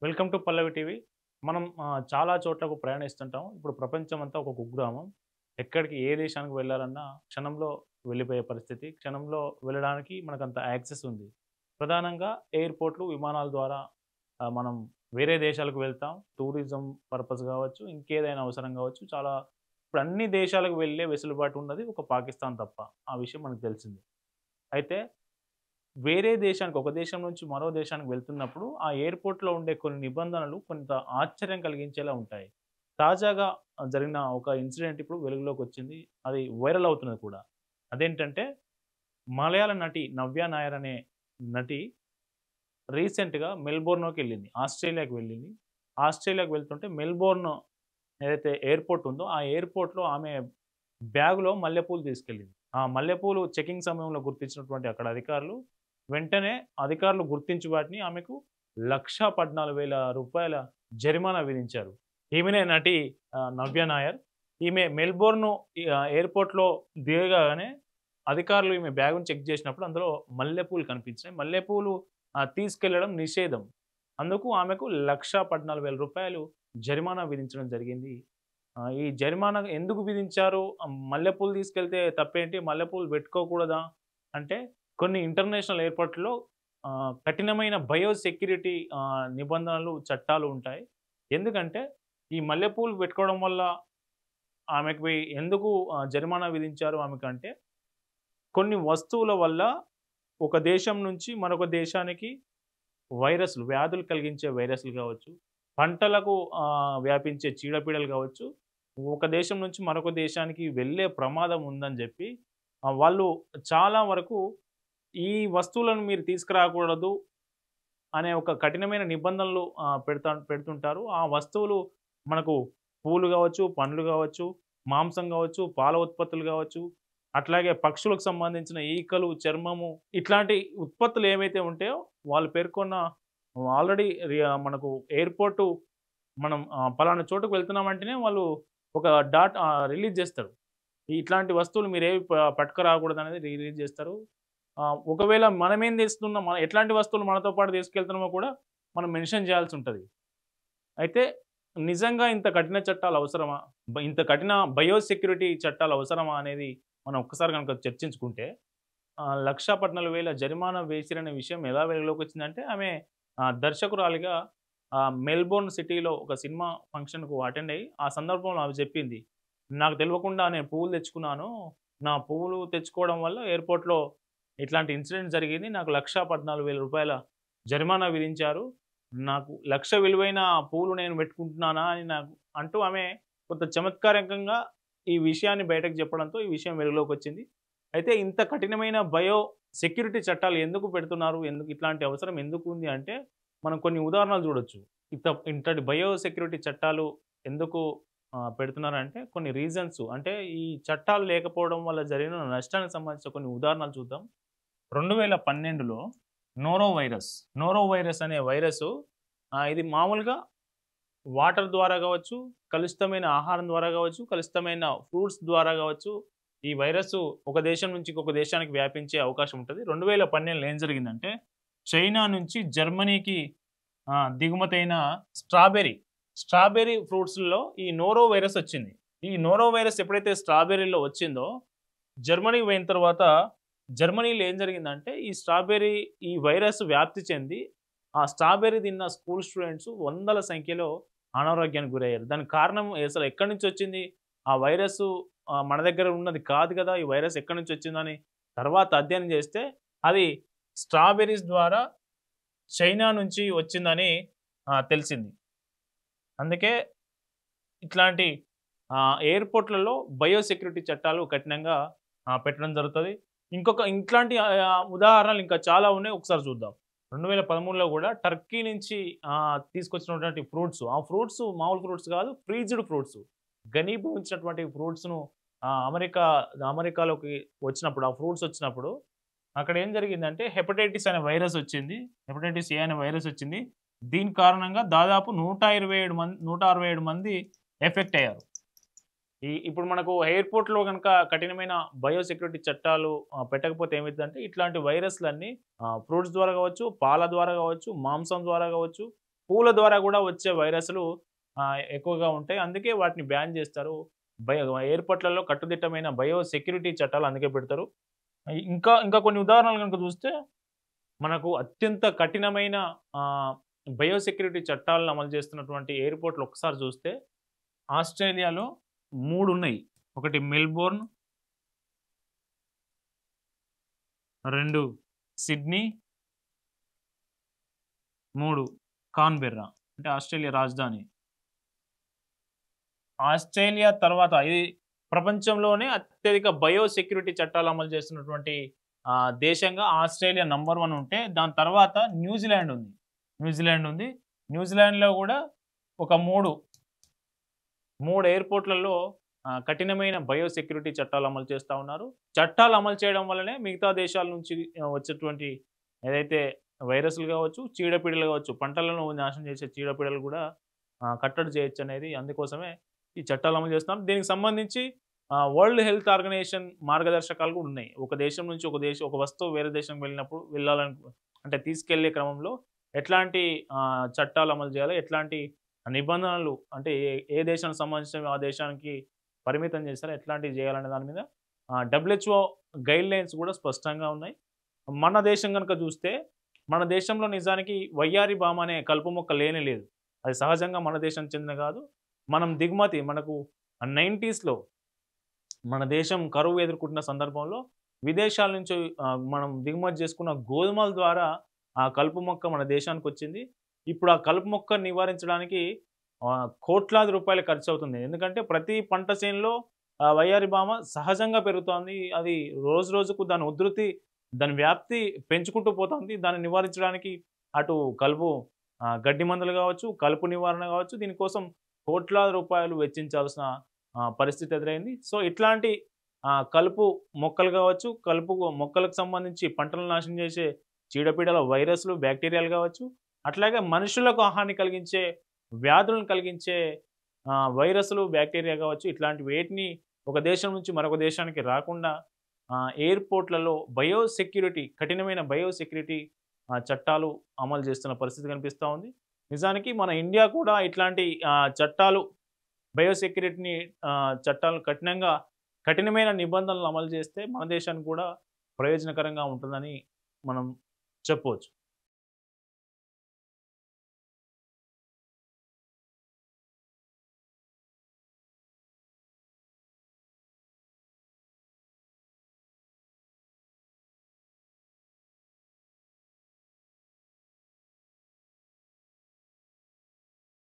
Welcome to Pallavi TV. మనం చాలా చోట్లకు ప్రయాణిస్తుంటాం. ఇప్పుడు ప్రపంచమంతా ఒక కుగ్రామం. ఎక్కడికి ఏ దేశానికి వెళ్ళాలన్నా క్షణంలో వెళ్ళిపోయే పరిస్థితి. క్షణంలో వెళ్ళడానికి మనకంత యాక్సెస్ ఉంది. ప్రధానంగా ఎయిర్‌పోర్ట్‌లు, విమానాల ద్వారా మనం వేరే దేశాలకు వెళ్తాం. టూరిజం పర్పస్ గావచ్చు, ఇంకేదైనా అవసరం గావచ్చు. ఇప్పుడు అన్ని దేశాలకు వెళ్ళే వెసులుబాటు ఉన్నది ఒక పాకిస్తాన్ తప్ప. ఆ విషయం మనకు తెలిసిందే. అయితే వేరే దేశానికి ఒక దేశం నుంచి మరో దేశానికి వెళ్తున్నప్పుడు ఆ ఎయిర్‌పోర్ట్‌లో ఉండే కొన్ని నిబంధనలు కొంత ఆశ్చర్యం కలిగించేలా ఉంటాయి. తాజాగా జరిగిన ఒక ఇన్సిడెంట్ ఇప్పుడు వెలుగులోకొచ్చింది. అది వైరల్ అవుతున్నది కూడా. అదేంటంటే మలయాళ నటి 'నవ్య నాయర్' అనే నటి రీసెంట్‌గా మెల్బోర్న్‌లోకెళ్ళింది. ఆస్ట్రేలియాకి వెళ్ళింది. ఆస్ట్రేలియాకి వెళ్తుంటే మెల్బోర్న్ ఏదైతే ఎయిర్‌పోర్ట్ ఉందో ఆ ఎయిర్‌పోర్ట్‌లో ఆమె బ్యాగ్‌లో మల్లెపూలు తీసుకెళ్ళింది. ఆ మల్లెపూలు చెకింగ్ సమయంలో గుర్తించినటువంటి అక్కడ అధికారులు, వెంటనే అధికారులు గుర్తించి వాటిని ఆమెకు రూ. 1,14,000 జరిమానా విధించారు. ఈమెనే నటి 'నవ్య నాయర్'. ఈమె మెల్బోర్న్ ఎయిర్‌పోర్ట్‌లో దిగగానే అధికారులు ఈమె బ్యాగ్‌ని చెక్ చేసినప్పుడు అందులో మల్లెపూలు కనిపించినాయి. మల్లెపూలు తీసుకెళ్లడం నిషేధం. అందుకు ఆమెకు రూ. 1,14,000 జరిమానా విధించడం జరిగింది. ఈ జరిమానా ఎందుకు విధించారు? మల్లెపూలు తీసుకెళ్తే తప్పేంటి? మల్లెపూలు పెట్టుకోకూడదా? అంటే కొన్ని ఇంటర్నేషనల్ ఎయిర్‌పోర్ట్‌లో కఠినమైన బయో సెక్యూరిటీ నిబంధనలు, చట్టాలు ఉంటాయి. ఎందుకంటే ఈ మల్లెపూలు పెట్టుకోవడం వల్ల ఆమెకి ఎందుకు జరిమానా విధించారు ఆమెకంటే, కొన్ని వస్తువుల వల్ల ఒక దేశం నుంచి మరొక దేశానికి వ్యాధులు కలిగించే వైరస్‌లు గావచ్చు, పంటలకు వ్యాపించే చీడపీడలు గావచ్చు, ఒక దేశం నుంచి మరొక దేశానికి వెళ్ళే ప్రమాదం ఉందని జెప్పి వాళ్ళు చాలా వరకు ఈ వస్తువులను మీరు తీసుకురాకూడదు అనే ఒక కఠినమైన నిబంధనలు పెడుతుంటారు. ఆ వస్తువులు మనకు పూలు గావచ్చు, పండ్లు గావచ్చు, మాంసం గావచ్చు, పాల ఉత్పత్తులు గావచ్చు, అట్లాగే పక్షులకు సంబంధించిన ఈకలు, చర్మము ఇట్లాంటి ఉత్పత్తులు ఏవైతే ఉంటాయో వాళ్ళు పేర్కొన్న ఆల్రెడీ మనకు ఎయిర్‌పోర్టు మనం పలానా చోటుకు వెళ్తున్నామంటేనే వాళ్ళు ఒక రిలీజ్ జేస్తారు. ఇట్లాంటి వస్తువులు మీరేవి పట్టుకురాకూడదనేది రిలీజ్ జేస్తారు. ఒకవేళ మనమేం తెస్తున్నాం, ఎట్లాంటి వస్తువులు మనతో పాటు తీసుకెళ్తున్నామో కూడా మనం మెన్షన్ చేయాల్సుంటది. అయితే నిజంగా ఇంత కఠిన చట్టాలు అవసరమా? ఇంత కఠిన బయో సెక్యూరిటీ చట్టాలు అవసరమా అనేది మనం ఒక్కసారి గనుక చర్చించుకుంటే 1,14,000 జరిమానా వేసిరనే విషయం ఎలా వెలుగులోకొచ్చిందంటే ఆమె దర్శకురాలిగా మెల్బోర్న్ సిటీలో ఒక సినిమా ఫంక్షన్‌కు అటెండ్ అయ్యి, ఆ సందర్భంలో ఆమె చెప్పింది. నాకు తెలవకుండా నేను పువ్వులు తెచ్చుకున్నాను. నా పువ్వులు తెచ్చుకోవడం వల్ల ఎయిర్‌పోర్ట్‌లో ఇట్లాంటి ఇన్సిడెంట్ జరిగింది. నాకు రూ. 1,14,000 జరిమానా విధించారు. నాకు 1,00,000 విలువైన పూలు నేను పెట్టుకుంటున్నానా అని అంటూ ఆమె కొంత చమత్కారికంగా ఈ విషయాన్ని బయటకు చెప్పడంతో ఈ విషయం వెలుగులోకొచ్చింది. అయితే ఇంత కఠినమైన సెక్యూరిటీ చట్టాలు ఎందుకు పెడుతున్నారు? ఎందుకు ఇట్లాంటి అవసరం ఎందుకుంది అంటే, మనం కొన్ని ఉదాహరణలు చూడొచ్చు. ఇంతటి సెక్యూరిటీ చట్టాలు ఎందుకు పెడుతున్నారంటే కొన్ని రీజన్స్ అంటే ఈ చట్టాలు లేకపోవడం వల్ల జరిగిన నష్టానికి సంబంధించిన కొన్ని ఉదాహరణలు చూద్దాం. 2012లో నోరో వైరస్ అనే వైరసు ఇది మామూలుగా వాటర్ ద్వారా గావచ్చు, కలుషితమైన ఆహారం ద్వారా గావచ్చు, కలుషితమైన ఫ్రూట్స్ ద్వారా గావచ్చు, ఈ వైరస్సు ఒక దేశం నుంచి ఇంకొక దేశానికి వ్యాపించే అవకాశం ఉంటది. 2012లో ఏం జరిగిందంటే, చైనా నుంచి జర్మనీకి దిగుమతైన స్ట్రాబెర్రీ ఫ్రూట్స్‌లో ఈ నోరో వైరస్ వచ్చింది. ఈ నోరో వైరస్ ఎప్పుడైతే స్ట్రాబెర్రీలో వచ్చిందో, జర్మనీకి పోయిన తర్వాత జర్మనీలో ఏం జరిగిందంటే, ఈ వైరస్ వ్యాప్తి చెంది, ఆ స్ట్రాబెర్రీ తిన్న స్కూల్ స్టూడెంట్స్ వందల సంఖ్యలో అనారోగ్యానికి గురయ్యారు. దానికి కారణం అసలు ఎక్కడి నుంచొచ్చింది? ఆ వైరస్సు మన దగ్గర ఉన్నది కాదు గదా! ఈ వైరస్ ఎక్కడి నుంచొచ్చిందని తర్వాత అధ్యయనం చేస్తే, అది స్ట్రాబెర్రీస్ ద్వారా చైనా నుంచి వచ్చిందని తెలిసింది. అందుకే ఇట్లాంటి ఎయిర్‌పోర్ట్‌లలో సెక్యూరిటీ చట్టాలు కఠినంగా పెట్టడం జరుగుతది. ఇట్లాంటి ఉదాహరణలు ఇంకా చాలా ఉన్నాయి. ఒకసారి చూద్దాం. 2013లో గూడా టర్కీ నుంచి తీసుకొచ్చినటువంటి ఫ్రూట్స్, ఆ ఫ్రూట్స్ మామూలు ఫ్రూట్స్ గాదు. Freezed fruits. ఘనీభవించినటువంటి ఫ్రూట్స్‌ను అమెరికాలోకి వచ్చినప్పుడు, ఆ ఫ్రూట్స్ వచ్చినప్పుడు అక్కడ ఏం జరిగిందంటే హెపటైటిస్ ఏ అనే వైరస్ వచ్చింది. దీని కారణంగా దాదాపు 167 మంది ఎఫెక్ట్ అయ్యారు. ఇప్పుడు మనకు ఎయిర్‌పోర్ట్‌లో గనక కఠినమైన సెక్యూరిటీ చట్టాలు పెట్టకపోతే ఏమైద్దంటే ఇట్లాంటి వైరస్‌లన్నీ ఫ్రూట్స్ ద్వారా గావచ్చు, పాల ద్వారా గావచ్చు, మాంసం ద్వారా గావచ్చు, పూల ద్వారా కూడా వచ్చే వైరస్లు ఎక్కువగా ఉంటాయి. అందుకే వాటిని బ్యాన్ చేస్తారు. ఎయిర్‌పోర్ట్‌లలో కట్టుదిట్టమైన బయో సెక్యూరిటీ చట్టాలు అందుకే పెడతారు. ఇంకా ఇంకా కొన్ని ఉదాహరణలు గనుక చూస్తే మనకు అత్యంత కఠినమైన బయో సెక్యూరిటీ చట్టాలను అమలు చేస్తున్నటువంటి ఎయిర్‌పోర్ట్‌లు ఒక్కసారి చూస్తే ఆస్ట్రేలియాలో 3 ఉన్నాయి. ఒకటి మెల్బోర్న్, 2 సిడ్నీ, 3 కాన్బెర్రా అంటే ఆస్ట్రేలియా రాజధాని. ఆస్ట్రేలియా తర్వాత ఇది ప్రపంచంలోనే అత్యధిక బయో సెక్యూరిటీ చట్టాలు అమలు చేస్తున్నటువంటి దేశంగా ఆస్ట్రేలియా నంబర్ 1 ఉంటే దాని తర్వాత న్యూజిలాండ్ ఉంది. న్యూజిలాండ్‌లో కూడా ఒక 3 ఎయిర్‌పోర్ట్‌లలో కఠినమైన బయో సెక్యూరిటీ చట్టాలు అమలు చేస్తా ఉన్నారు. చట్టాలు అమలు చేయడం వల్లనే మిగతా దేశాల నుంచి వచ్చేటువంటి ఏదైతే వైరస్‌లు కావచ్చు, చీడపీడలు కావచ్చు, పంటలను నాశనం చేసే చీడపీడలు కూడా కట్టడి చేయొచ్చనేది అందుకోసమే ఈ చట్టాలు అమలు చేస్తున్నాం. దీనికి సంబంధించి వరల్డ్ హెల్త్ ఆర్గనైజేషన్ మార్గదర్శకాలు కూడా ఉన్నాయి. ఒక దేశం నుంచి ఒక వస్తువు వేరే దేశంకి వెళ్ళినప్పుడు అంటే తీసుకెళ్లే క్రమంలో ఎట్లాంటి చట్టాలు అమలు చేయాలి, ఎట్లాంటి నిబంధనలు అంటే ఏ దేశానికి సంబంధించిన ఆ దేశానికి పరిమితం చేశారు, ఎట్లాంటివి చేయాలనే దాని మీద WHO గైడ్‌లైన్స్ కూడా స్పష్టంగా ఉన్నాయి. మన దేశం గనుక చూస్తే మన దేశంలో నిజానికి వయ్యారి భామ అనే కలుపు మొక్క లేనే లేదు. అది సహజంగా మన దేశానికి చెందిన కాదు. మనం దిగుమతి మనకు 90స్‌లో మన దేశం కరువు ఎదుర్కొంటున్న సందర్భంలో విదేశాల నుంచి మనం దిగుమతి చేసుకున్న గోధుమల ద్వారా ఆ కలుపు మొక్క మన దేశానికొచ్చింది. ఇప్పుడు ఆ కలుపు మొక్కను నివారించడానికి కోట్లాది రూపాయలు ఖర్చవుతుంది. ఎందుకంటే ప్రతి పంట చేనులో వయ్యారి భామ సహజంగా పెరుగుతోంది. అది రోజు రోజుకు దాని ఉధృతి, దాని వ్యాప్తి పెంచుకుంటూ పోతుంది. దాన్ని నివారించడానికి అటు కలుపు గడ్డి మందులు కావచ్చు, కలుపు నివారణ కావచ్చు, దీనికోసం కోట్లాది రూపాయలు వెచ్చించాల్సిన పరిస్థితి ఎదురైంది. సో ఇట్లాంటి కలుపు మొక్కలు కావచ్చు, కలుపు మొక్కలకు సంబంధించి పంటలను నాశనం చేసే చీడపీడల వైరస్లు, బ్యాక్టీరియాలు కావచ్చు, అట్లాగే మనుషులకు హాని కలిగించే వ్యాధులను కలిగించే వైరస్లు, బ్యాక్టీరియా కావచ్చు, ఇట్లాంటి వేటిని ఒక దేశం నుంచి మరొక దేశానికి రాకుండా ఎయిర్‌పోర్ట్‌లలో కఠినమైన బయో సెక్యూరిటీ చట్టాలు అమలు చేస్తున్న పరిస్థితి కనిపిస్తూ ఉంది. నిజానికి మన ఇండియా కూడా ఇట్లాంటి చట్టాలు బయో సెక్యూరిటీని చట్టాలు కఠినమైన నిబంధనలు అమలు చేస్తే మన దేశానికి కూడా ప్రయోజనకరంగా ఉంటుందని మనం చెప్పవచ్చు.